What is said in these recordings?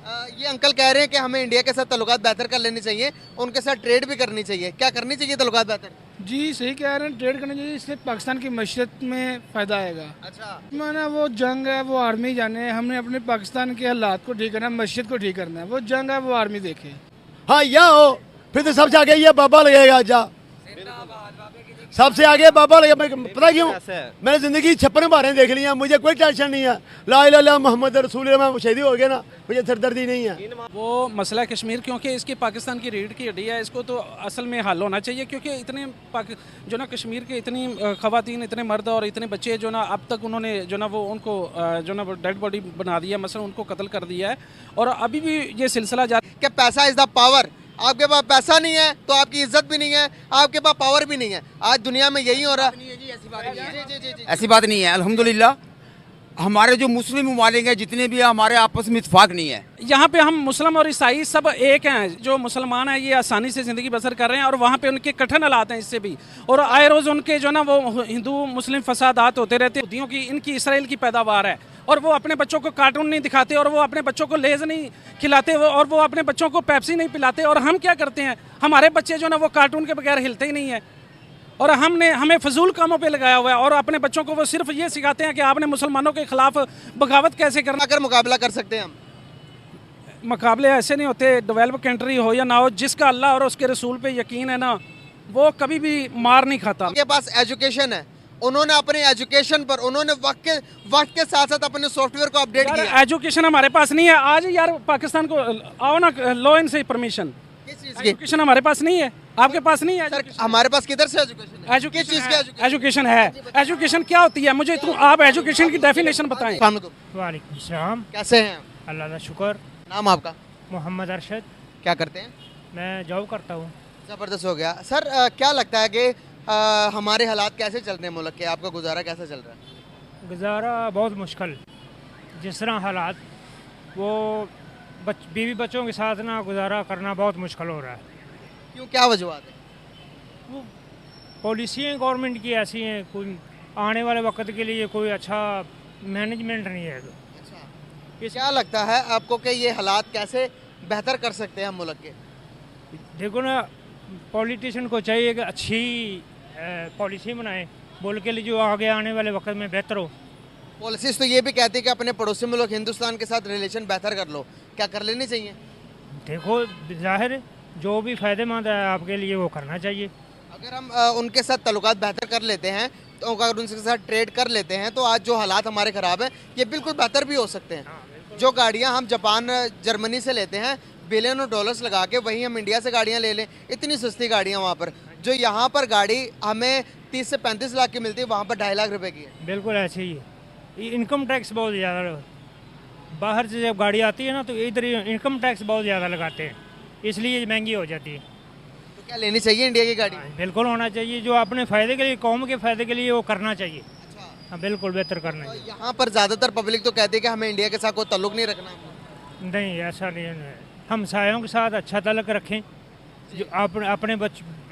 ये अंकल कह रहे हैं कि हमें इंडिया के साथ ताल्लुकात बेहतर कर लेने चाहिए, उनके साथ ट्रेड भी करनी चाहिए। क्या करनी चाहिए ताल्लुकात बेहतर? जी सही कह रहे हैं, ट्रेड करना चाहिए, इससे पाकिस्तान की मईशत में फ़ायदा आएगा। अच्छा, माना वो जंग है, वो आर्मी जाने, हमने अपने पाकिस्तान के हालात को ठीक करना है, मईशत को ठीक करना है। वो जंग है, वो आर्मी देखे। हाँ या हो, फिर तो सबसे आगे ये बाबा लगेगा। जा सबसे आगे बाबा लगेगा। पता क्यों? मैंने जिंदगी 56 बारें देख लिया, मुझे कोई टेंशन नहीं है। ला इलाहा इल्लल्लाह मोहम्मद रसूल, मैं शहीद हो गया ना, मुझे सरदर्दी नहीं है। वो मसला कश्मीर क्योंकि इसकी पाकिस्तान की रीढ़ की हड्डी है, इसको तो असल में हल होना चाहिए, क्योंकि इतने जो ना कश्मीर के इतनी ख़वातीन, इतने मर्द और इतने बच्चे जो ना अब तक उन्होंने जो ना वो उनको जो ना वो डेड बॉडी बना दिया, मसलन उनको कत्ल कर दिया है, और अभी भी ये सिलसिला जारी। कि पैसा इज द पावर। आपके पास पैसा नहीं है तो आपकी इज्जत भी नहीं है, आपके पास पावर भी नहीं है। आज दुनिया में यही हो रहा है। ऐसी बात नहीं है। अल्हम्दुलिल्लाह हमारे जो मुस्लिम ममालिक हैं जितने भी हैं, हमारे आपस में इत्तेफाक नहीं है। यहाँ पे हम मुस्लिम और ईसाई सब एक हैं। जो मुसलमान हैं ये आसानी से ज़िंदगी बसर कर रहे हैं, और वहाँ पे उनके कठिन हालात हैं इससे भी, और आए रोज़ उनके जो ना वो हिंदू मुस्लिम फसादात होते रहते हैं। यहूदियों की, इनकी इसराइल की पैदावार है, और वो अपने बच्चों को कार्टून नहीं दिखाते, और वो अपने बच्चों को लेज़ नहीं खिलाते, और वो अपने बच्चों को पेप्सी नहीं पिलाते। और हम क्या करते हैं, हमारे बच्चे जो ना वो कार्टून के बगैर हिलते ही नहीं है, और हमें फजूल कामों पे लगाया हुआ है, और अपने बच्चों को वो सिर्फ ये सिखाते हैं कि आपने मुसलमानों के खिलाफ बगावत कैसे करना। अगर मुकाबला कर सकते हैं हम। मुकाबले ऐसे नहीं होते, डेवलप कंट्री हो या ना हो, जिसका अल्लाह और उसके रसूल पे यकीन है ना, वो कभी भी मार नहीं खाता। उनके पास एजुकेशन है, उन्होंने अपने एजुकेशन पर उन्होंने वक्त के साथ साथ अपने सॉफ्टवेयर को अपडेट किया। एजुकेशन हमारे पास नहीं है। आज यार पाकिस्तान को आओ ना, लो इनसे परमिशन। किस चीज़ की? एजुकेशन हमारे पास नहीं है, आपके पास नहीं है। सर हमारे पास किधर से एजुकेशन है? किस चीज़ की एजुकेशन है? एजुकेशन क्या होती है, मुझे आप एजुकेशन की डेफिनेशन बताएं। वालेकुम सलाम। कैसे हैं आप? अल्लाह का शुक्र। नाम आपका? मोहम्मद अरशद। क्या करते हैं? मैं जॉब करता हूँ। ज़बरदस्त हो गया सर। क्या लगता है कि हमारे हालात कैसे चल रहे हैं मुल्क के? आपका गुजारा कैसा चल रहा है? गुजारा बहुत मुश्किल। जिस तरह हालात, वो बीवी बच्चों के साथ ना गुजारा करना बहुत मुश्किल हो रहा है। क्यों, क्या वजूहत है? वो पॉलिसियाँ गवर्नमेंट की ऐसी हैं, कोई आने वाले वक्त के लिए कोई अच्छा मैनेजमेंट नहीं है। क्या लगता है आपको कि ये हालात कैसे बेहतर कर सकते हैं हम मुल्क के? देखो ना, पॉलिटिशियन को चाहिए कि अच्छी पॉलिसी बनाए मुल्क के लिए, जो आगे आने वाले वक्त में बेहतर हो। पॉलिसीज तो ये भी कहती है कि अपने पड़ोसी मुल्क हिंदुस्तान के साथ रिलेशन बेहतर कर लो। क्या कर लेनी चाहिए? देखो, जाहिर है जो भी फ़ायदेमंद है आपके लिए वो करना चाहिए। अगर हम उनके साथ ताल्लुकात बेहतर कर लेते हैं, तो अगर उनके साथ ट्रेड कर लेते हैं, तो आज जो हालात हमारे ख़राब हैं ये बिल्कुल बेहतर भी हो सकते हैं। जो गाड़ियाँ हम जापान जर्मनी से लेते हैं बिलियन ऑफ डॉलर्स लगा के, वहीं हम इंडिया से गाड़ियाँ ले लें, इतनी सस्ती गाड़ियाँ वहाँ पर, जो यहाँ पर गाड़ी हमें 30 से 35 लाख की मिलती है, वहाँ पर 2.5 लाख रुपए की है। बिल्कुल ऐसे ही है। इनकम टैक्स बहुत ज़्यादा, बाहर से जब गाड़ी आती है ना तो इधर इनकम टैक्स बहुत ज़्यादा लगाते हैं, इसलिए महंगी हो जाती है। तो क्या लेनी चाहिए इंडिया की गाड़ी? बिल्कुल होना चाहिए, जो अपने फ़ायदे के लिए, कौम के फ़ायदे के लिए वो करना चाहिए। हाँ बिल्कुल बेहतर करना चाहिए। यहाँ पर ज़्यादातर पब्लिक तो कहती है कि हमें इंडिया के साथ कोई ताल्लुक नहीं रखना। नहीं, ऐसा नहीं है। हम सायों के साथ अच्छा ताल्लुक रखें, जो अपने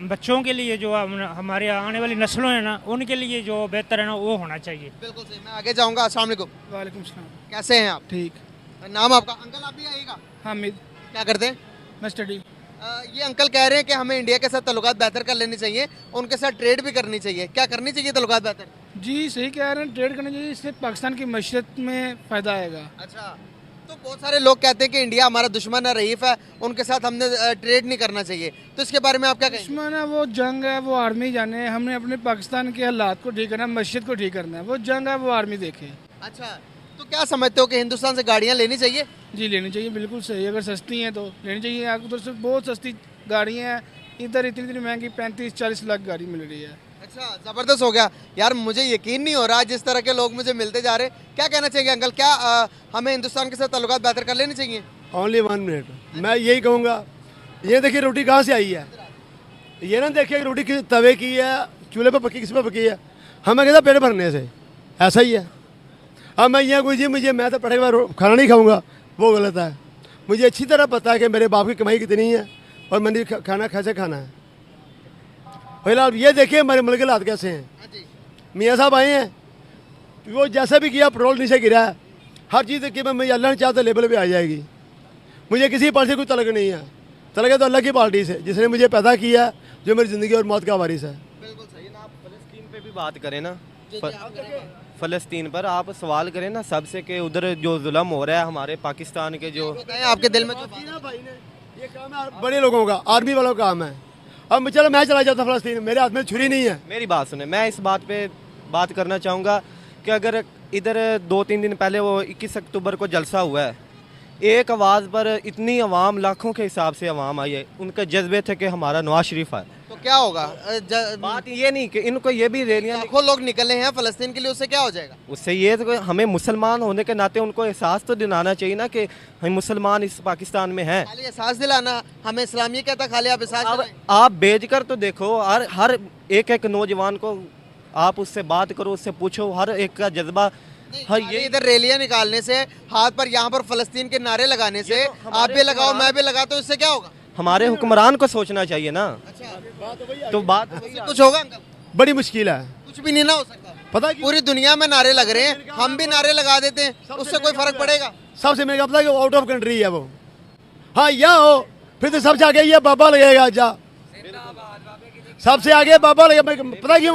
बच्चों के लिए, जो हमारे आने वाली नस्लों हैं ना, उनके लिए जो बेहतर है ना वो होना चाहिए। बिल्कुल सही। मैं आगे जाऊँगा। अस्सलाम वालेकुम। वालेकुम सलाम। कैसे हैं आप? ठीक। नाम आपका? अंकल आप भी आइएगा। हामिद। क्या करते हैं? मैं स्टडी। ये अंकल कह रहे हैं कि हमें इंडिया के साथ ताल्लुकात बेहतर कर लेनी चाहिए, उनके साथ ट्रेड भी करनी चाहिए। क्या करनी चाहिए ताल्लुकात बेहतर? जी सही कह रहे हैं, ट्रेड करना चाहिए, इससे पाकिस्तान की मईशत में फ़ायदा आएगा। अच्छा, तो बहुत सारे लोग कहते हैं कि इंडिया हमारा दुश्मन है, रईफ है, उनके साथ हमने ट्रेड नहीं करना चाहिए, तो इसके बारे में आप क्या कहेंगे? दुश्मन है, वो जंग है, वो आर्मी जाने, हमने अपने पाकिस्तान के हालात को ठीक करना है, मस्जिद को ठीक करना है। वो जंग है, वो आर्मी देखे। अच्छा, तो क्या समझते हो कि हिंदुस्तान से गाड़ियाँ लेनी चाहिए? जी लेनी चाहिए, बिल्कुल सही। अगर सस्ती हैं तो लेनी चाहिए। आपको उधर से बहुत सस्ती गाड़ियाँ हैं, इधर इतनी महंगी 35-40 लाख गाड़ी मिल रही है। अच्छा, ज़बरदस्त हो गया यार। मुझे यकीन नहीं हो रहा जिस तरह के लोग मुझे मिलते जा रहे। क्या कहना चाहिए अंकल, क्या हमें हिंदुस्तान के साथ ताल्लुकात बेहतर कर लेनी चाहिए? ओनली 1 मिनट, मैं यही कहूँगा। ये देखिए रोटी कहाँ से आई है, ये ना देखिए रोटी किस तवे की है, चूल्हे पर पकी, किस पर पकी है। हमें कहता पेट भरने से, ऐसा ही है। अब मैं यहाँ कोई जी मैं तो पढ़े के बाद खाना नहीं खाऊँगा, वो गलत है। मुझे अच्छी तरह पता है कि मेरे बाप की कमाई कितनी है और मैंने खाना कैसे खाना है। फिलहाल ये देखिए हमारे मुल्क के हालात कैसे हैं। मियाँ साहब आए हैं, वो जैसा भी किया पेट्रोल नीचे गिरा है, हर चीज़ की मैं अल्लाह ने चाहा तो लेवल पे आ जाएगी। मुझे किसी पार्टी से कोई तलक नहीं है। तलक है तो अल्लाह की पार्टी से, जिसने मुझे पैदा किया, जो मेरी ज़िंदगी और मौत का वारिस है। बिल्कुल सही ना। आप फ़लस्तीन पे भी बात करें ना, फ़लस्तीन पर आप सवाल करें ना सबसे कि उधर जो जुल्म हो रहा है हमारे पाकिस्तान के जो बताएं आपके दिल में जो बात है। भाई ने ये काम है बड़े लोगों का, आर्मी वालों का काम है। अब चलो मैं चला जाता फ़लस्तीन, मेरे हाथ में छुरी नहीं है। मेरी बात सुने, मैं इस बात पे बात करना चाहूँगा कि अगर इधर 2-3 दिन पहले वो 21 अक्टूबर को जलसा हुआ है, एक आवाज़ पर इतनी अवाम, लाखों के हिसाब से अवाम आई है, उनके जज्बे थे कि हमारा नवाज शरीफ है। तो क्या होगा? बात ये नहीं कि इनको ये भी रैलियाँ, लाखों लोग निकले हैं फ़लस्तीन के लिए, उससे क्या हो जाएगा? उससे ये तो हमें मुसलमान होने के नाते उनको एहसास तो दिलाना चाहिए ना कि हम मुसलमान इस पाकिस्तान में हैं। खाली एहसास दिलाना, हमें इस्लाम ये कहता खाली आप एहसास अब दिलाएं। आप बेच कर तो देखो, हर एक नौजवान को आप उससे बात करो, उससे पूछो, हर एक का जज्बा। हाँ, ये इधर रैलियां निकालने से, हाथ पर यहाँ पर फ़लस्तीन के नारे लगाने से, आप भी लगाओ मैं भी लगाता हूँ, इससे क्या होगा? हमारे हुक्मरान को सोचना चाहिए ना। तो बात कुछ होगा अंकल? बड़ी मुश्किल है, कुछ भी नहीं ना हो सकता। पता पूरी दुनिया में नारे लग रहे हैं, हम भी नारे लगा देते हैं, उससे कोई फर्क पड़ेगा? सबसे मेरे को पता है कि आउट ऑफ कंट्री है वो। हाँ यहाँ हो फिर तो सबसे आगे ये बाबा लगेगा, जा सबसे आगे बाबा लगेगा। पता क्यों?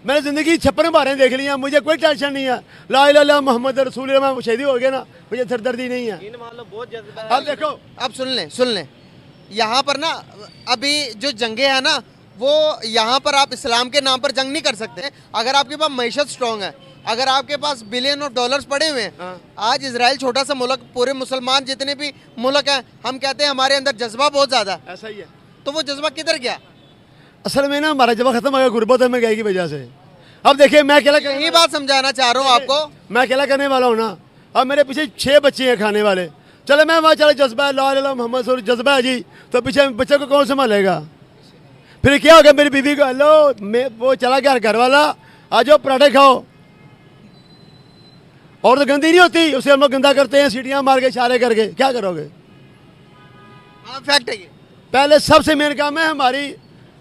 मैंने जिंदगी 56 बारें देख लिया, मुझे कोई टेंशन नहीं है। ला इलाहा इल्लल्लाह मोहम्मद रसूल अल्लाह, शहीदी हो गया ना, मुझे सरदर्दी नहीं है। अब देखो, अब सुन लें यहाँ पर ना अभी जो जंगे हैं ना, वो यहाँ पर आप इस्लाम के नाम पर जंग नहीं कर सकते। अगर आपके पास मईशत स्ट्रॉन्ग है, अगर आपके पास बिलियन ऑफ डॉलर्स पड़े हुए हैं, आज इजराइल छोटा सा मुल्क, पूरे मुसलमान जितने भी मुल्क हैं, हम कहते हैं हमारे अंदर जज्बा बहुत ज़्यादा, ऐसा ही है। तो वो जज्बा किधर गया? असल में ना हमारा जब खत्म हो गया गुर्बत में गई की वजह से। अब देखिए मैं अकेला यही बात समझाना चाह रहा हूँ आपको। मैं अकेला करने वाला हूँ ना। अब मेरे पीछे 6 बच्चे हैं खाने वाले, चले मैं वहाँ चले, जज्बा है ला इलाहा इल्लल्लाह मोहम्मद रसूल जज्बा है जी, तो पीछे बच्चे को कौन संभालेगा? फिर क्या हो गया, मेरी बीवी को हेलो, मैं वो चला गया घर वाला, आ जाओ पराठे खाओ। और तो गंदी नहीं होती, उसे हम लोग गंदा करते हैं, सीटियाँ मार के इशारे करके, क्या करोगे? हाँ फैक्ट है ये। पहले सबसे मेन काम है हमारी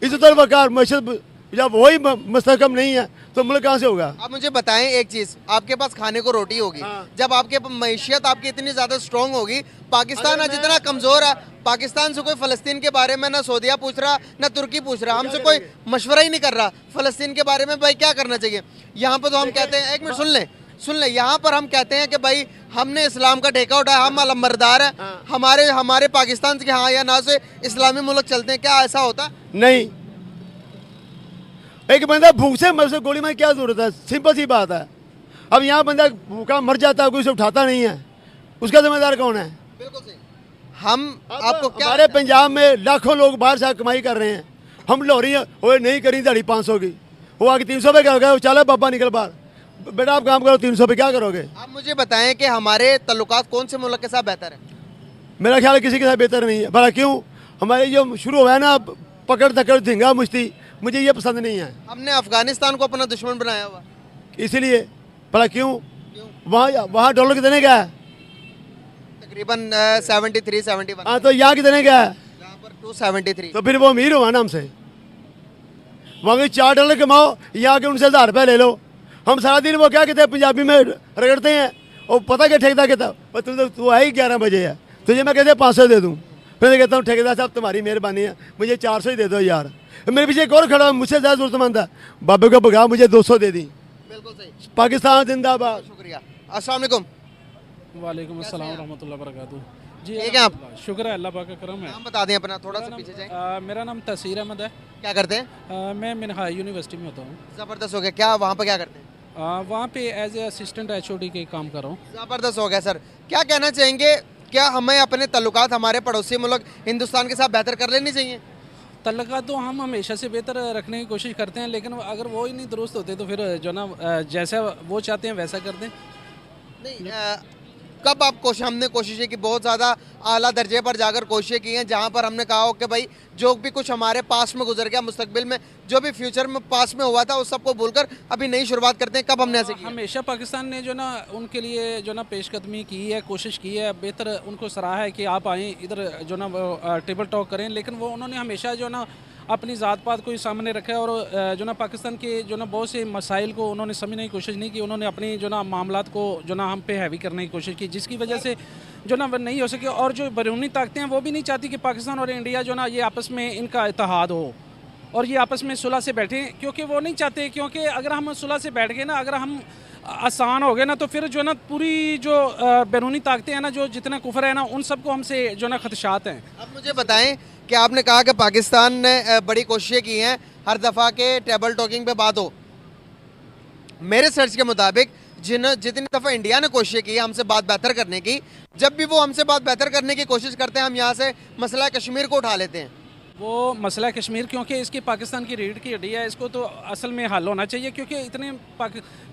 इज्जत और वकार, मैशत। जब वही मुस्तहकम नहीं है तो मुल्क कहाँ से होगा? आप मुझे बताएं एक चीज, आपके पास खाने को रोटी होगी, जब आपके मैशियत आपकी इतनी ज्यादा स्ट्रांग होगी, पाकिस्तान आज जितना कमजोर है, पाकिस्तान से कोई फलस्तीन के बारे में ना सऊदीया पूछ रहा ना तुर्की पूछ रहा, हमसे कोई मशवरा ही नहीं कर रहा फलस्तीन के बारे में भाई क्या करना चाहिए। यहाँ पर तो हम कहते हैं, एक मिनट सुन ले, यहाँ पर हम कहते हैं कि भाई हमने इस्लाम का ठेका उठाया, हम अलमबरदार हैं, हमारे पाकिस्तान के हाँ या ना से इस्लामी मुल्क चलते हैं, क्या ऐसा होता? नहीं, एक बंदा भूख से मर से गोली में क्या जरूरत है? सिंपल सी बात है। अब यहाँ बंदा भूखा मर जाता है, कोई उसे उठाता नहीं है, उसका जिम्मेदार कौन है? बिल्कुल सही। हम आपको क्या, हमारे पंजाब में लाखों लोग बाहर से कमाई कर रहे हैं, हम लोरी वो नहीं करी दिहाड़ी 500 की, वो आगे 300 पे क्या गया, चलो बाबा निकल बाहर, बेटा आप काम करो 300 पे क्या करोगे? आप मुझे बताएं कि हमारे तल्लुकात कौन से मुल्क के साथ बेहतर है? मेरा ख्याल है किसी के साथ बेहतर नहीं है। भला क्यों? हमारे जो शुरू हुआ है ना पकड़ धकड़ धिंगा मुश्ती, मुझे ये पसंद नहीं है। हमने अफगानिस्तान को अपना दुश्मन बनाया हुआ, इसीलिए। भला क्यों? वहाँ डॉलर कितने का है? तकरीबन 73-71। हाँ, तो यहाँ कितने का है? यहाँ पर 273। तो फिर वो अमीर हुआ ना हमसे। वहाँ के $4 कमाओ, यहाँ के उनसे 1000 रुपये ले लो। हम सारा दिन वो क्या कहते हैं पंजाबी में रगड़ते हैं, और पता क्या ठेकेदार कहता है तू है ही 11 बजे है, तुझे मैं कहते 500 दे दूँ। फिर मैं कहता हूँ ठेकेदार साहब तुम्हारी मेहरबानी है, मुझे 400 ही दे दो यार। मेरे पीछे एक और खड़ा, मुझसे ज़्यादा जरूरतमंद है, बाबे को भगा मुझे 200 दे दी। बिल्कुल सही। पाकिस्तान जिंदाबाद। शुक्रिया। अस्सलाम वालेकुम। वालेकुम अस्सलाम रहमतुल्लाह बरकातहू। जी ठीक है आप? शुक्र है, अल्लाह पाक का करम है। नाम बता दें अपना, थोड़ा सा पीछे जाएं। मेरा नाम तसीर अहमद है। क्या करते हैं? मैं मिनहा यूनिवर्सिटी में होता हूँ। ज़बरदस्त हो गया। क्या वहाँ पर क्या करते हैं? वहाँ पे एज ए असिस्टेंट HOD के काम कर रहा हूँ। ज़बरदस्त हो गया सर। क्या कहना चाहेंगे, क्या हमें अपने तल्लुकात हमारे पड़ोसी मुल्क हिंदुस्तान के साथ बेहतर कर लेनी चाहिए? तल्लुकात तो हम हमेशा से बेहतर रखने की कोशिश करते हैं, लेकिन अगर वो ही नहीं दुरुस्त होते तो फिर जो ना जैसा वो चाहते हैं वैसा कर दें। नहीं, कब आप हमने कोशिशें की, बहुत ज़्यादा आला दर्जे पर जाकर कोशिशें की हैं, जहाँ पर हमने कहा हो कि भाई जो भी कुछ हमारे पास में गुजर गया, मुस्तकबिल में जो भी फ्यूचर में पास में हुआ था उस सबको भूलकर अभी नई शुरुआत करते हैं। कब हमने ऐसे किया? हमेशा पाकिस्तान ने जो ना उनके लिए जो ना पेशकदमी की है, कोशिश की है, बेहतर उनको सराहा है कि आप आएँ इधर जो ना टेबल टॉक करें, लेकिन वो उन्होंने हमेशा जो ना अपनी ज़ात पात को ही सामने रखा है और जो ना पाकिस्तान के जो ना बहुत से मसाइल को उन्होंने समझने की कोशिश नहीं की। उन्होंने अपनी जो ना मामलात को जो ना हम पे हैवी करने की कोशिश की, जिसकी वजह से जो ना वो नहीं हो सके। और जो बैरूनी ताकतें हैं वो भी नहीं चाहती कि पाकिस्तान और इंडिया जो ना ये आपस में इनका इत्तेहाद हो और ये आपस में सुलह से बैठें, क्योंकि वो नहीं चाहते। क्योंकि अगर हम सुलह से बैठ गए ना, अगर हम आसान हो गए ना, तो फिर जो ना पूरी जो बैरूनी ताकतें हैं ना, जो जितना कुफर है ना, उन सबको हमसे जो ना खदशात हैं। अब मुझे बताएं कि आपने कहा कि पाकिस्तान ने बड़ी कोशिशें की हैं हर दफ़ा के टेबल टॉकिंग पे बात हो। मेरे सर्च के मुताबिक जितनी दफ़ा इंडिया ने कोशिशें की हमसे बात बेहतर करने की, जब भी वो हमसे बात बेहतर करने की कोशिश करते हैं हम यहाँ से मसला कश्मीर को उठा लेते हैं। वो मसला कश्मीर क्योंकि इसकी पाकिस्तान की रीढ़ की हड्डी है, इसको तो असल में हल होना चाहिए। क्योंकि इतने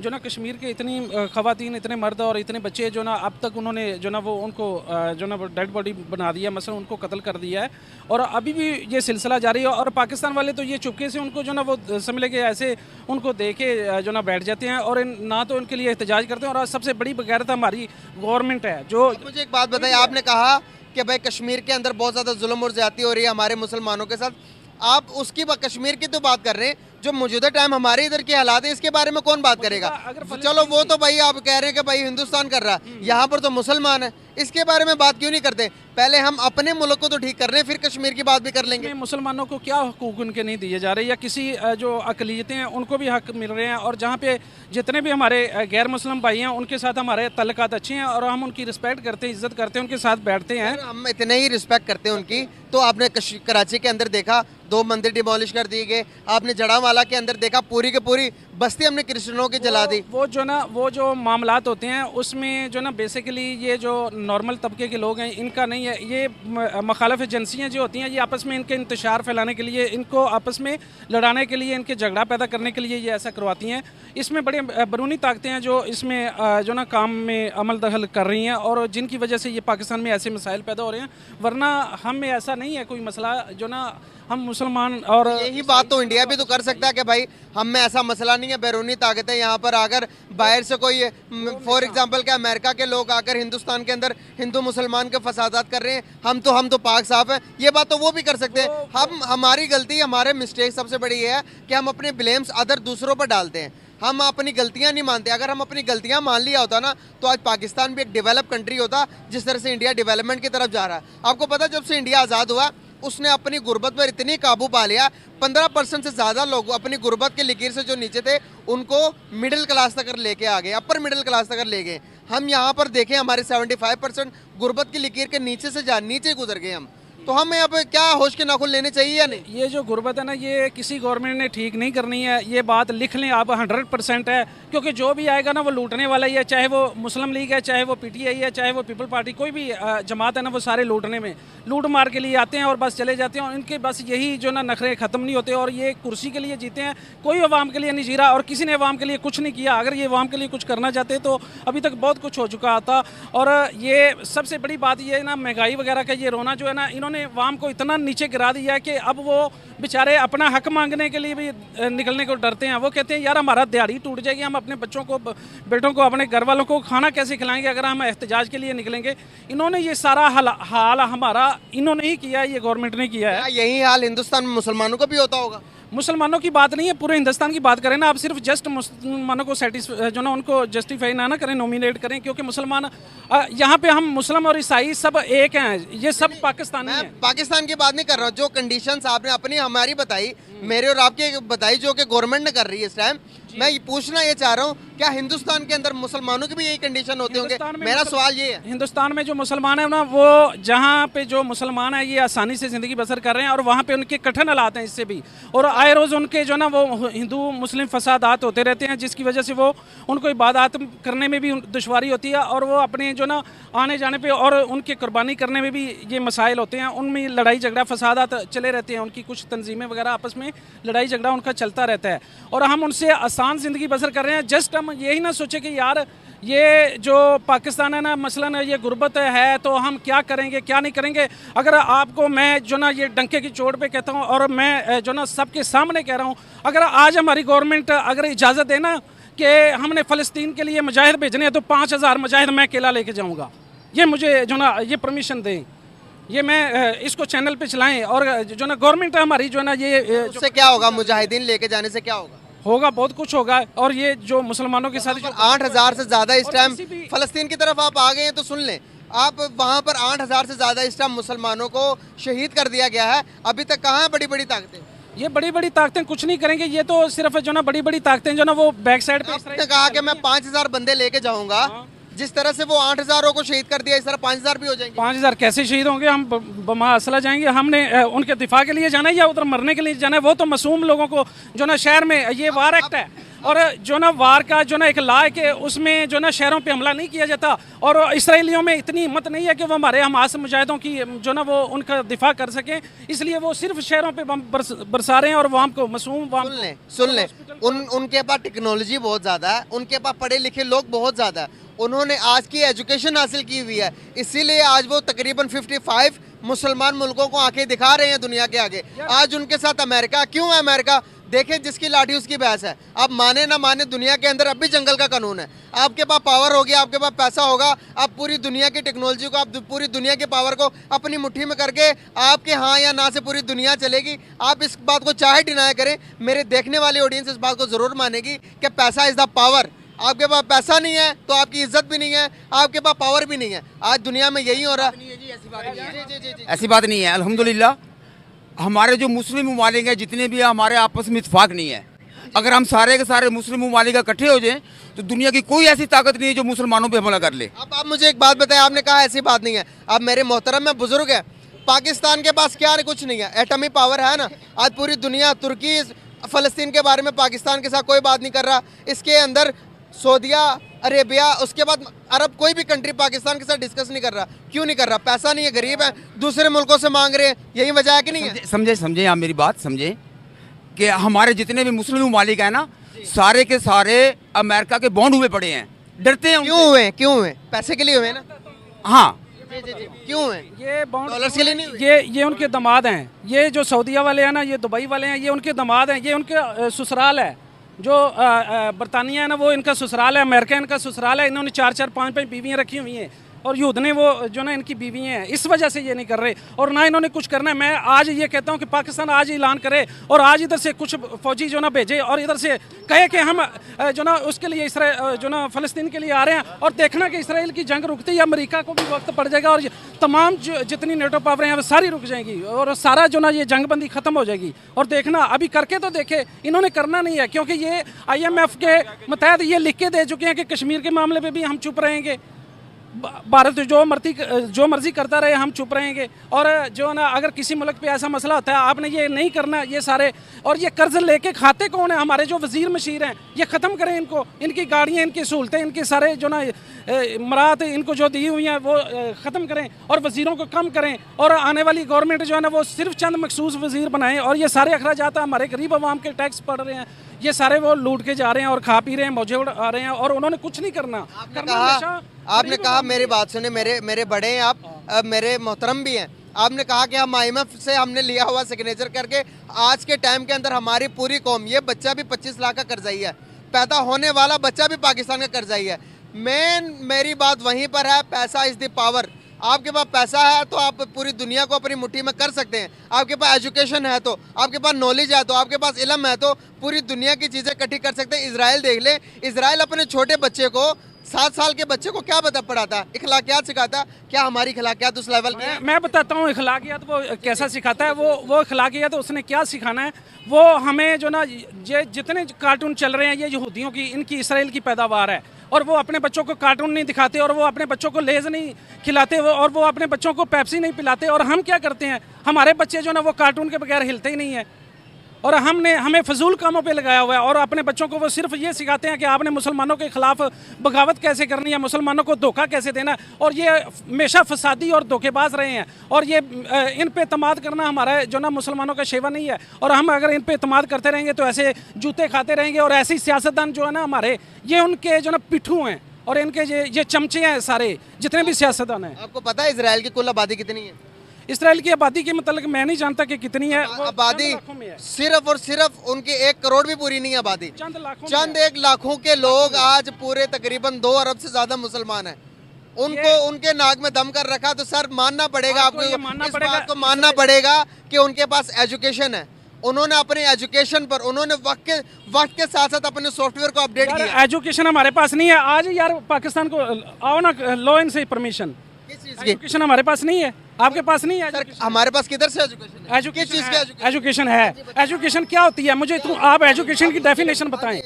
जो ना कश्मीर के इतनी ख़वातीन, इतने मर्द और इतने बच्चे जो ना अब तक उन्होंने जो ना वो उनको जो ना वो डेड बॉडी बना दिया, मसलन उनको कत्ल कर दिया है और अभी भी ये सिलसिला जारी है। और पाकिस्तान वाले तो ये चुपके से उनको जो ना वो समझ लेके ऐसे उनको दे के जो ना बैठ जाते हैं और ना तो उनके लिए एहतजाज करते हैं। और सबसे बड़ी बगैरत हमारी गवर्नमेंट है। जो मुझे एक बात बताइए, आपने कहा कि भाई कश्मीर के अंदर बहुत ज़्यादा जुल्म और ज़्यादती हो रही है हमारे मुसलमानों के साथ, आप उसकी कश्मीर की तो बात कर रहे हैं, जो मौजूदा टाइम हमारे इधर के हालात है इसके बारे में कौन बात करेगा? चलो वो तो भाई आप कह रहे हैं कि भाई हिंदुस्तान कर रहा है, यहाँ पर तो मुसलमान है, इसके बारे में बात क्यों नहीं करते? पहले हम अपने मुल्क को तो ठीक कर रहे हैं, फिर कश्मीर की बात भी कर लेंगे। मुसलमानों को क्या हुकूक उनके नहीं दिए जा रहे, या किसी जो अकलियतें हैं उनको भी हक मिल रहे हैं। और जहाँ पे जितने भी हमारे गैर मुस्लिम भाई हैं उनके साथ हमारे तल्लुकात अच्छे हैं और हम उनकी रिस्पेक्ट करते हैं, इज्जत करते हैं, उनके साथ बैठते हैं। हम इतने ही रिस्पेक्ट करते हैं उनकी, तो आपने कराची के अंदर देखा 2 मंदिर डिमोलिश कर दिए गए, आपने जड़ावाला के अंदर देखा पूरी की पूरी बस्ती हमने क्रिश्चियनों की जला दी। वो जो मामलात होते हैं उसमें जो ना बेसिकली ये जो नॉर्मल तबके के लोग हैं इनका नहीं है, ये मुखालिफ एजेंसियाँ जो होती हैं ये आपस में इनके इंतशार फैलाने के लिए, इनको आपस में लड़ाने के लिए, इनके झगड़ा पैदा करने के लिए ये ऐसा करवाती हैं। इसमें बड़े बैरूनी ताकतें हैं जो इसमें जो ना काम में अमल दखल कर रही हैं और जिनकी वजह से ये पाकिस्तान में ऐसे मसाइल पैदा हो रहे हैं। वरना हम में ऐसा नहीं है कोई मसला, जो ना हम मुसलमान और यही बात तो इंडिया भी तो कर सकता है कि भाई हम में ऐसा मसला नहीं है, बैरूनी ताकतें यहाँ पर आकर बाहर से कोई फॉर एग्जांपल क्या अमेरिका के लोग आकर हिंदुस्तान के अंदर हिंदू मुसलमान के फसादात कर रहे हैं, हम तो पाक साफ है, ये बात तो वो भी कर सकते हैं। हमारी गलती, हमारे मिस्टेक सबसे बड़ी ये है कि हम अपने ब्लेम्स अदर दूसरों पर डालते हैं, हम अपनी गलतियां नहीं मानते। अगर हम अपनी गलतियां मान लिया होता ना तो आज पाकिस्तान भी एक डेवलप कंट्री होता, जिस तरह से इंडिया डेवलपमेंट की तरफ जा रहा है। आपको पता है जब से इंडिया आज़ाद हुआ उसने अपनी गुर्बत पर इतनी काबू पा लिया, 15% से ज़्यादा लोग अपनी गुर्बत के लकीर से जो नीचे थे उनको मिडिल क्लास तक लेके आ गए, अपर मिडिल क्लास तक ले गए। हम यहाँ पर देखें हमारे 75% गुर्बत की लकीर के नीचे से नीचे गुजर गए हम। तो हमें अब क्या होश के नाखुन लेने चाहिए या नहीं? ये जो गुर्बत है ना, ये किसी गवर्नमेंट ने ठीक नहीं करनी है, ये बात लिख लें आप, 100% है। क्योंकि जो भी आएगा ना वो लूटने वाला ही है, चाहे वो मुस्लिम लीग है, चाहे वो पीटीआई है, चाहे वो पीपल पार्टी, कोई भी जमात है ना, वो सारे लूटने में, लूट मार के लिए आते हैं और बस चले जाते हैं। और इनके बस यही जो ना नखरे ख़त्म नहीं होते और ये कुर्सी के लिए जीते हैं, कोई अवाम के लिए नहीं जी रहा और किसी ने अवाम के लिए कुछ नहीं किया। अगर ये अवाम के लिए कुछ करना चाहते तो अभी तक बहुत कुछ हो चुका था। और ये सबसे बड़ी बात ये है ना, महंगाई वगैरह का ये रोना जो है ना, इन्होंने अवाम को इतना नीचे गिरा दिया है कि अब वो बेचारे अपना हक मांगने के लिए भी निकलने को डरते हैं। वो कहते हैं यार हमारा दिहाड़ी टूट जाएगी, हम अपने बच्चों को, बेटों को, अपने घर वालों को खाना कैसे खिलाएंगे अगर हम एहतजाज के लिए निकलेंगे। इन्होंने ये सारा हाल हमारा इन्होंने ही किया है, ये गवर्नमेंट ने किया है। यही हाल हिंदुस्तान में मुसलमानों को भी होता होगा? मुसलमानों की बात नहीं है, पूरे हिंदुस्तान की बात करें ना। आप सिर्फ जस्ट मुसलमानों को जो ना उनको जस्टिफाई ना करें, नॉमिनेट करें, क्योंकि मुसलमान यहाँ पे हम मुस्लिम और ईसाई सब एक हैं, ये सब पाकिस्तानी हैं। पाकिस्तान की बात नहीं कर रहा हूँ, जो कंडीशंस आपने अपनी हमारी बताई, मेरे और आपके बताई, जो कि गवर्नमेंट ने कर रही है इस टाइम, मैं पूछना ये चाह रहा हूँ क्या हिंदुस्तान के अंदर मुसलमानों की भी यही कंडीशन होते होंगे? मेरा सवाल ये है। हिंदुस्तान में जो मुसलमान है ना, वो जहाँ पे जो मुसलमान है ये आसानी से ज़िंदगी बसर कर रहे हैं और वहाँ पे उनके कठिन हालात हैं इससे भी, और आए रोज़ उनके जो ना वो हिंदू मुस्लिम फसादात होते रहते हैं, जिसकी वजह से वो उनको इबादत करने में भी दुश्वारी होती है और वो अपने जो ना आने जाने पे और उनके कुर्बानी करने में भी ये मसाइल होते हैं। उनमें लड़ाई झगड़ा फसादात चले रहते हैं, उनकी कुछ तंजीमें वगैरह आपस में लड़ाई झगड़ा उनका चलता रहता है और हम उनसे आसान ज़िंदगी बसर कर रहे हैं। जस्ट हम यही ना सोचे कि यार ये जो पाकिस्तान है ना, मसलन ये गुर्बत है तो हम क्या करेंगे क्या नहीं करेंगे। अगर आपको मैं जो ना ये डंके की चोट पे कहता हूँ और मैं जो ना सबके सामने कह रहा हूँ, अगर आज हमारी गवर्नमेंट अगर इजाज़त देना कि हमने फ़लस्तीन के लिए मुजाहिद भेजने हैं तो 5000 मुजाहिद मैं अकेला लेके जाऊँगा, ये मुझे जो ना ये परमिशन दें। ये मैं इसको चैनल पे चलाएं और जो ना गवर्नमेंट हमारी जो है ना ये उससे क्या होगा, मुजाहिदीन लेके जाने से क्या होगा? होगा, बहुत कुछ होगा। और ये जो मुसलमानों के साथ जो 8,000 से ज्यादा इस और टाइम किसी भी- फलस्तीन की तरफ आप आ गए हैं तो सुन लें, आप वहां पर 8,000 से ज्यादा इस टाइम मुसलमानों को शहीद कर दिया गया है। अभी तक कहाँ है बड़ी बड़ी ताकतें? ये बड़ी बड़ी ताकतें कुछ नहीं करेंगे। ये तो सिर्फ जो ना बड़ी बड़ी ताकतें जो ना वो बैक साइड पे आपने कहा कि मैं 5,000 बंदे लेके जाऊंगा, जिस तरह से वो 8,000 को शहीद कर दिया, इस तरह 5,000 भी हो जाएंगे। 5,000 कैसे शहीद होंगे? हम बमा असला जाएंगे? हमने उनके दिफा के लिए जाना है या उधर मरने के लिए जाना है? वो तो मासूम लोगों को जो ना शहर में, ये वार एक्ट है और जो ना वार का जो ना एक लॉ है कि उसमें जो ना शहरों पे हमला नहीं किया जाता। और इसराइलियों में इतनी हिम्मत नहीं है कि वो हमारे हमास मुजाहिदों की जो ना वो उनका दिफा कर सकें, इसलिए वो सिर्फ शहरों पे बम बरसा रहे हैं और वहाँ को मासूम सुन लें उनके पास टेक्नोलॉजी बहुत ज़्यादा है, उनके पास पढ़े लिखे लोग बहुत ज़्यादा है, उन्होंने आज की एजुकेशन हासिल की हुई है, इसीलिए आज वो तकरीबन 55 मुसलमान मुल्कों को आंखें दिखा रहे हैं दुनिया के आगे। आज उनके साथ अमेरिका क्यों है? अमेरिका देखें, जिसकी लाठी उसकी भैंस है। आप माने ना माने, दुनिया के अंदर अब भी जंगल का कानून है। आपके पास पावर होगी, आपके पास पैसा होगा, आप पूरी दुनिया की टेक्नोलॉजी को, आप पूरी दुनिया की पावर को अपनी मुट्ठी में करके आपके हाँ या ना से पूरी दुनिया चलेगी। आप इस बात को चाहे डिनाई करें, मेरे देखने वाली ऑडियंस इस बात को ज़रूर मानेगी कि पैसा इज़ द पावर। आपके पास पैसा नहीं है तो आपकी इज्जत भी नहीं है, आपके पास पावर भी नहीं है। आज दुनिया में यही हो रहा है। ऐसी बात नहीं है। अल्हम्दुलिल्लाह हमारे जो मुस्लिम ममालिक हैं जितने भी हैं, हमारे आपस में इत्तेफाक नहीं है। अगर हम सारे के सारे मुस्लिम ममालिक इकट्ठे हो जाएं तो दुनिया की कोई ऐसी ताकत नहीं है जो मुसलमानों पे हमला कर ले। अब आप मुझे एक बात बताएं, आपने कहा ऐसी बात नहीं है। अब मेरे मोहतरम में बुजुर्ग है, पाकिस्तान के पास क्या है? कुछ नहीं है, एटमी पावर है ना। आज पूरी दुनिया, तुर्की फ़लस्तीन के बारे में पाकिस्तान के साथ कोई बात नहीं कर रहा। इसके अंदर सऊदिया अरेबिया, उसके बाद अरब, कोई भी कंट्री पाकिस्तान के साथ डिस्कस नहीं कर रहा। क्यों नहीं कर रहा? पैसा नहीं है, गरीब है, दूसरे मुल्कों से मांग रहे हैं, यही वजह है कि नहीं है? समझे आप मेरी बात समझे कि हमारे जितने भी मुस्लिम ममालिक हैं ना, सारे के सारे अमेरिका के बॉन्ड हुए पड़े हैं, डरते हैं। क्यों हुए? पैसे के लिए हुए ना? हाँ, क्यों हुए? ये डॉलर्स के लिए नहीं हुए? ये उनके दामाद हैं। ये जो सऊदिया वाले हैं ना, ये दुबई वाले हैं, ये उनके दामाद हैं। ये उनके ससुराल है। जो बरतानिया है ना, वो इनका ससुराल है। अमेरिका इनका ससुराल है। इन्होंने 4-4, 5-5 बीवियाँ रखी हुई हैं और यूद ने वो जो ना इनकी बीवियाँ हैं, इस वजह से ये नहीं कर रहे और ना इन्होंने कुछ करना है। मैं आज ये कहता हूँ कि पाकिस्तान आज ऐलान करे और आज इधर से कुछ फौजी जो ना भेजे और इधर से कहे कि हम जो ना उसके लिए इसराइल जो ना फ़लस्तीन के लिए आ रहे हैं, और देखना कि इसराइल की जंग रुकती है, अमेरिका को भी वक्त पड़ जाएगा और तमाम जितनी नेटो पावरें हैं वो सारी रुक जाएंगी और सारा जो ना ये जंगबंदी ख़त्म हो जाएगी। और देखना, अभी करके तो देखे, इन्होंने करना नहीं है क्योंकि ये IMF के मुतहद ये लिख के दे चुके हैं कि कश्मीर के मामले पर भी हम चुप रहेंगे, भारत जो मर्जी करता रहे, हम चुप रहेंगे। और जो ना अगर किसी मुल्क पे ऐसा मसला होता है, आपने ये नहीं करना, ये सारे। और ये कर्ज लेके खाते कौन है? हमारे जो वजीर मशीर हैं, ये ख़त्म करें इनको, इनकी गाड़ियाँ, इनकी सहूलतें, इनके सारे जो ना मरात इनको जो दी हुई हैं वो ख़त्म करें और वज़ीरों को कम करें। और आने वाली गवर्नमेंट जो है ना वो सिर्फ चंद मखसूस वज़ीर बनाएं और ये सारे अखराजात हमारे गरीब आवाम के टैक्स पड़ रहे हैं, ये सारे वो लूट के जा रहे हैं और खा पी रहे हैं, मौजे उड़ा रहे हैं और उन्होंने कुछ नहीं करना। आपने कहा, मेरी बात सुने, मेरे बड़े हैं आप, मेरे मोहतरम भी हैं। आपने कहा कि हम IMF से हमने लिया हुआ सिग्नेचर करके, आज के टाइम के अंदर हमारी पूरी कौम, ये बच्चा भी 25 लाख का कर्जाई है, पैदा होने वाला बच्चा भी पाकिस्तान का कर्जाई है। मेरी बात वहीं पर है, पैसा इज़ द पावर। आपके पास पैसा है तो आप पूरी दुनिया को अपनी मुट्ठी में कर सकते हैं। आपके पास एजुकेशन है तो, आपके पास नॉलेज है तो, आपके पास इल्म है तो पूरी दुनिया की चीज़ें इकट्ठी कर सकते हैं। इजराइल देख ले, इजराइल अपने छोटे बच्चे को, 7 साल के बच्चे को क्या पढ़ाता है? इखलाकियात सिखाता। क्या हमारी इखलाकियात उस लेवल की? मैं बताता हूँ इखलाकियात वो कैसा सिखाता है। वो इखलाकियात उसने क्या सिखाना है, वो हमें जो ना ये जितने कार्टून चल रहे हैं ये यहूदियों की, इनकी इसराइल की पैदावार है और वो अपने बच्चों को कार्टून नहीं दिखाते और वो अपने बच्चों को लेज नहीं खिलाते और वो अपने बच्चों को पेप्सी नहीं पिलाते। और हम क्या करते हैं, हमारे बच्चे जो ना वो कार्टून के बगैर हिलते ही नहीं है और हमें फजूल कामों पे लगाया हुआ है और अपने बच्चों को वो सिर्फ ये सिखाते हैं कि आपने मुसलमानों के खिलाफ बगावत कैसे करनी है, मुसलमानों को धोखा कैसे देना। और ये हमेशा फसादी और धोखेबाज रहे हैं और ये इन पे एतमाद करना हमारा जो ना मुसलमानों का शेवा नहीं है। और हम अगर इन पे एतमाद करते रहेंगे तो ऐसे जूते खाते रहेंगे और ऐसे ही सियासतदान जो है ना हमारे, ये उनके जो ना पिट्ठू हैं और इनके ये चमचे हैं सारे जितने भी सियासतदान हैं। आपको पता है इसराइल की कुल आबादी कितनी है? इसराइल की आबादी के मतलब मैं नहीं जानता कि कितनी है। आबादी सिर्फ और सिर्फ उनकी 1 करोड़ भी पूरी नहीं है आबादी। चंद 1 लाखों के लोग आज पूरे तकरीबन 2 अरब से ज़्यादा मुसलमान हैं। उनको उनके नाक में दम कर रखा, तो सर मानना पड़ेगा आपको आपको, ये मानना इस पड़ेगा। बात को मानना पड़ेगा कि उनके पास एजुकेशन है, उन्होंने अपने एजुकेशन पर उन्होंने वक्त के साथ साथ अपने सॉफ्टवेयर को अपडेट यार किया। एजुकेशन हमारे पास नहीं है आज यार, पाकिस्तान को आओ ना, लो इनसे परमिशन। किस चीज की? एजुकेशन हमारे पास नहीं है, आपके पास नहीं है सर education? हमारे पास किधर से एजुकेशन है? किस चीज की एजुकेशन एजुकेशन है। एजुकेशन क्या होती है मुझे आप एजुकेशन की डेफिनेशन बताएं।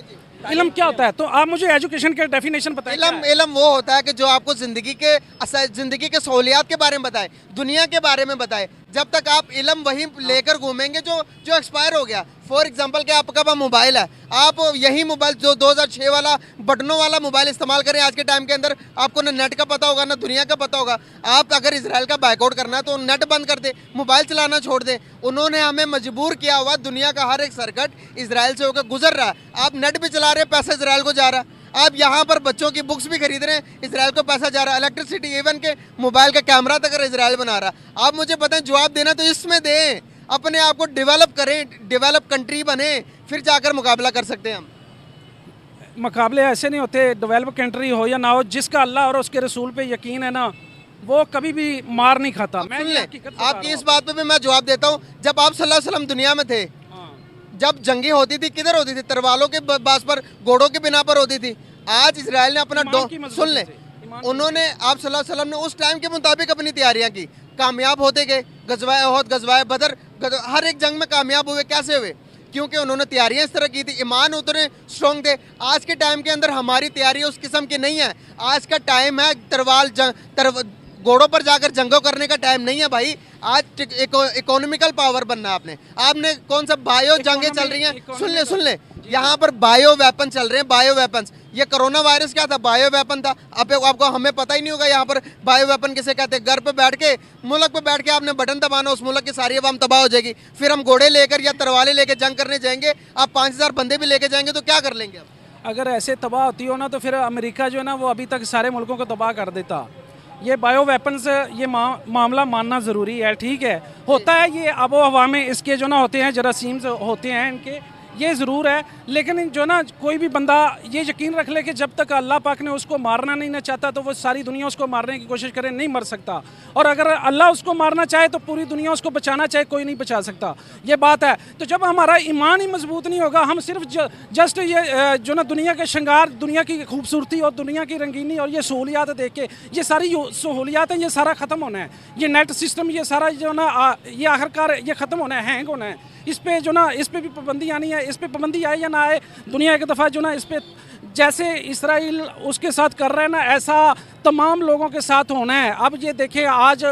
इल्म क्या होता है, तो आप मुझे एजुकेशन के डेफिनेशन बताएं। इल्म वो होता है कि जो आपको जिंदगी के सहूलियात के बारे में बताए, दुनिया के बारे में बताए। जब तक आप इल्म वही लेकर घूमेंगे जो एक्सपायर हो गया। फॉर एग्जांपल कि आपका पास मोबाइल है, आप यही मोबाइल जो 2006 वाला बटनों वाला मोबाइल इस्तेमाल करें आज के टाइम के अंदर, आपको ना नेट का पता होगा ना दुनिया का पता होगा। आप अगर इसराइल का बाइकआउट करना है तो नेट बंद कर दे, मोबाइल चलाना छोड़ दे। उन्होंने हमें मजबूर किया हुआ, दुनिया का हर एक सर्किट इसराइल से होकर गुजर रहा है। आप नेट भी चला रहे हैं, पैसा इसराइल को जा रहा है। आप यहाँ पर बच्चों की बुक्स भी खरीद रहे हैं, इसराइल को पैसा जा रहा है। इलेक्ट्रिसिटी इवन के मोबाइल का कैमरा तक इसराइल बना रहा है। आप मुझे बताएं, जवाब देना तो इसमें दें, अपने आप को डेवलप करें, डेवलप कंट्री बने, फिर जाकर मुकाबला कर सकते हैं हम। मुकाबले ऐसे नहीं होते, डेवलप कंट्री हो या ना हो, जिसका अल्लाह और उसके रसूल पे यकीन है ना, वो कभी भी मार नहीं खाता। मैं सुन ये लें, हकीकत बता आपकी रहा इस बात पे भी मैं जवाब देता हूँ। जब आप सल्लल्लाहु अलैहि वसल्लम दुनिया में थे, हूं। जब जंगी होती थी किधर होती थी? तरवालों के बास पर, घोड़ों के बिना पर होती थी। आज इसराइल ने अपना ईमान की मजबूती सुन लें, से, ईमान की उन्होंने आप सल्लल्लाहु अलैहि वसल्लम ने उस टाइम के मुताबिक अपनी तैयारियां की, कामयाब होते गए। गजवाए ओहद, गजवाए बदर, हर एक जंग में कामयाब हुए। कैसे हुए? क्योंकि उन्होंने तैयारियां इस तरह की थी, ईमान उतने स्ट्रॉन्ग थे। आज के टाइम के अंदर हमारी तैयारी उस किस्म की नहीं है। आज का टाइम है घोड़ों पर जाकर जंगों करने का टाइम नहीं है भाई। आज इकोनॉमिकल पावर बनना है आपने कौन सा बायो जंगें चल रही हैं? सुन ले यहाँ पर बायो वेपन चल रहे हैं, बायो वेपन्स। ये कोरोना वायरस क्या था? बायो वेपन था। अब आपको हमें पता ही नहीं होगा यहाँ पर बायो वेपन किसे कहते हैं। घर पे बैठ के, मुल्क पे बैठ के आपने बटन दबाना, उस मुल्क की सारी अवाम तबाह हो जाएगी। फिर हम घोड़े लेकर या तरवाले लेकर जंग करने जाएंगे, आप 5000 बंदे भी लेके जाएंगे तो क्या कर लेंगे आप? अगर ऐसे तबाह होती हो ना, तो फिर अमेरिका जो है ना, वो अभी तक सारे मुल्कों को तबाह कर देता। ये बायो वेपन्स ये मामला मानना ज़रूरी है, ठीक है, होता है ये आबो हवा में, इसके जो ना होते हैं जरासीम होते हैं इनके, ये ज़रूर है। लेकिन जो ना कोई भी बंदा ये यकीन रख ले कि जब तक अल्लाह पाक ने उसको मारना नहीं ना चाहता, तो वो सारी दुनिया उसको मारने की कोशिश करे, नहीं मर सकता। और अगर अल्लाह उसको मारना चाहे तो पूरी दुनिया उसको बचाना चाहे, कोई नहीं बचा सकता। ये बात है। तो जब हमारा ईमान ही मजबूत नहीं होगा, हम सिर्फ जस्ट ये जो ना दुनिया के श्रृंगार, दुनिया की खूबसूरती और दुनिया की रंगीनी और ये सहूलियात देख के, ये सारी सहूलियात हैं, ये सारा ख़त्म होना है। ये नेट सिस्टम, ये सारा जो ना ये आखिरकार ये ख़त्म होना है, हैंग होना है। इस पे जो ना, इस पे भी पाबंदी आनी है। इस पे पाबंदी आए या ना आए, दुनिया एक दफ़ा जो ना इस पे, जैसे इसराइल उसके साथ कर रहे हैं ना, ऐसा तमाम लोगों के साथ होना है। अब ये देखिए, आज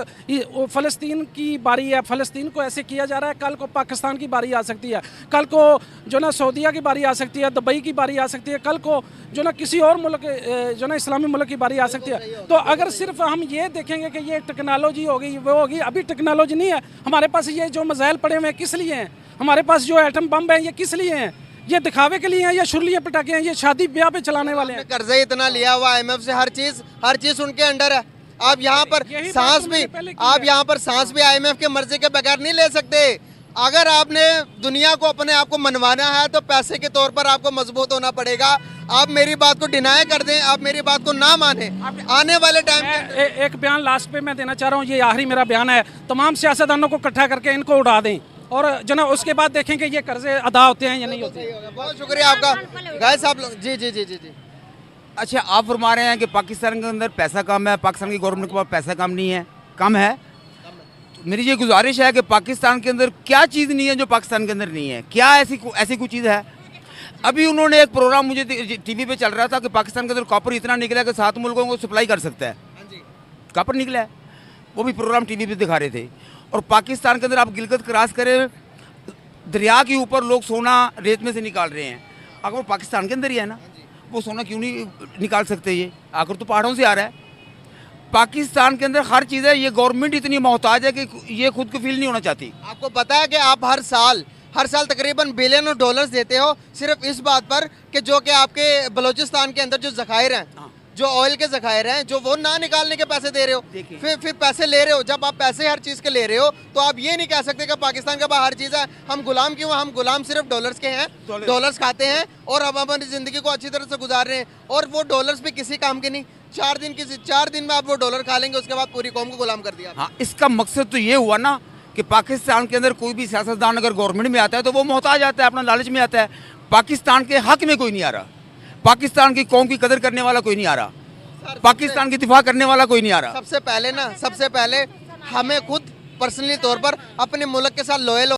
फ़लस्तीन की बारी है, फ़लस्तीन को ऐसे किया जा रहा है, कल को पाकिस्तान की बारी आ सकती है, कल को जो ना सऊदीया की बारी आ सकती है, दुबई की बारी आ सकती है, कल को जो ना किसी और मुल्क जो ना इस्लामी मुल्क की बारी आ सकती है। तो अगर सिर्फ हम ये देखेंगे कि ये टेक्नोलॉजी होगी, वो होगी, अभी टेक्नोलॉजी नहीं है हमारे पास। ये जो मिसाइल पड़े हुए हैं किस लिए हैं? हमारे पास जो एटम बम है ये किस लिए हैं? ये दिखावे के लिए हैं या शुरलियाँ पटाखे हैं? ये शादी ब्याह पे चलाने वाले हैं। कर्जा इतना लिया हुआ IMF से, हर चीज उनके अंडर है। आप यहाँ पर यही सांस बात भी तुमने पहले की आप है। यहाँ पर सांस भी IMF के मर्जी के बगैर नहीं ले सकते। अगर आपने दुनिया को अपने आप को मनवाना है तो पैसे के तौर पर आपको मजबूत होना पड़ेगा। आप मेरी बात को डिनाई कर दें, आप मेरी बात को ना माने, आने वाले टाइम में एक बयान लास्ट पे मैं देना चाह रहा हूँ, ये आखिरी मेरा बयान है। तमाम सियासतदानों को इकट्ठा करके इनको उड़ा दें और जो ना उसके बाद देखें कि ये कर्जे अदा होते हैं या नहीं होते। बहुत शुक्रिया आपका गाइस, आप लोग जी जी जी जी जी। अच्छा, आप फरमा रहे हैं कि पाकिस्तान के अंदर पैसा कम है, पाकिस्तान की गवर्नमेंट के पास पैसा कम नहीं है, कम है। तो मेरी ये गुजारिश है कि पाकिस्तान के अंदर क्या चीज़ नहीं है जो पाकिस्तान के अंदर नहीं है? क्या ऐसी कोई चीज़ है? अभी उन्होंने एक प्रोग्राम मुझे टीवी पे चल रहा था कि पाकिस्तान के अंदर कॉपर इतना निकला कि 7 मुल्कों को सप्लाई कर सकता है। कॉपर निकला है, वो भी प्रोग्राम टीवी पे दिखा रहे थे। और पाकिस्तान के अंदर आप गिलगित क्रॉस करें, दरिया के ऊपर लोग सोना रेत में से निकाल रहे हैं। अगर वो पाकिस्तान के अंदर ही है ना, वो सोना क्यों नहीं निकाल सकते? ये आखिर तो पहाड़ों से आ रहा है। पाकिस्तान के अंदर हर चीज़ है, ये गवर्नमेंट इतनी मोहताज है कि ये खुद को फील नहीं होना चाहती। आपको पता है कि आप हर साल तकरीबन बिलियन डॉलर्स देते हो सिर्फ इस बात पर कि जो कि आपके बलूचिस्तान के अंदर जो जखायर हैं, जो ऑयल के जखायर हैं, जो वो ना निकालने के पैसे दे रहे हो, फिर पैसे ले रहे हो। जब आप पैसे हर चीज़ के ले रहे हो तो आप ये नहीं कह सकते कि पाकिस्तान के पास हर चीज़ है, हम गुलाम क्यों? हम गुलाम सिर्फ डॉलर्स के हैं, डॉलर्स खाते हैं और अब अपनी ज़िंदगी को अच्छी तरह से गुजार रहे हैं। और वो डॉलर्स भी किसी काम के नहीं। 4 दिन में आप वो डॉलर खा लेंगे, उसके बाद पूरी कौम को गुलाम कर दिया। हाँ, इसका मकसद तो ये हुआ ना कि पाकिस्तान के अंदर कोई भी सियासतदान अगर गवर्नमेंट में आता है तो वो मोहताज आता है, अपना लालच में आता है। पाकिस्तान के हक में कोई नहीं आ रहा, पाकिस्तान की कौम की कदर करने वाला कोई नहीं आ रहा, पाकिस्तान की दिफा करने वाला कोई नहीं आ रहा। सबसे पहले हमें खुद पर्सनली तौर पर अपने मुल्क के साथ लॉयल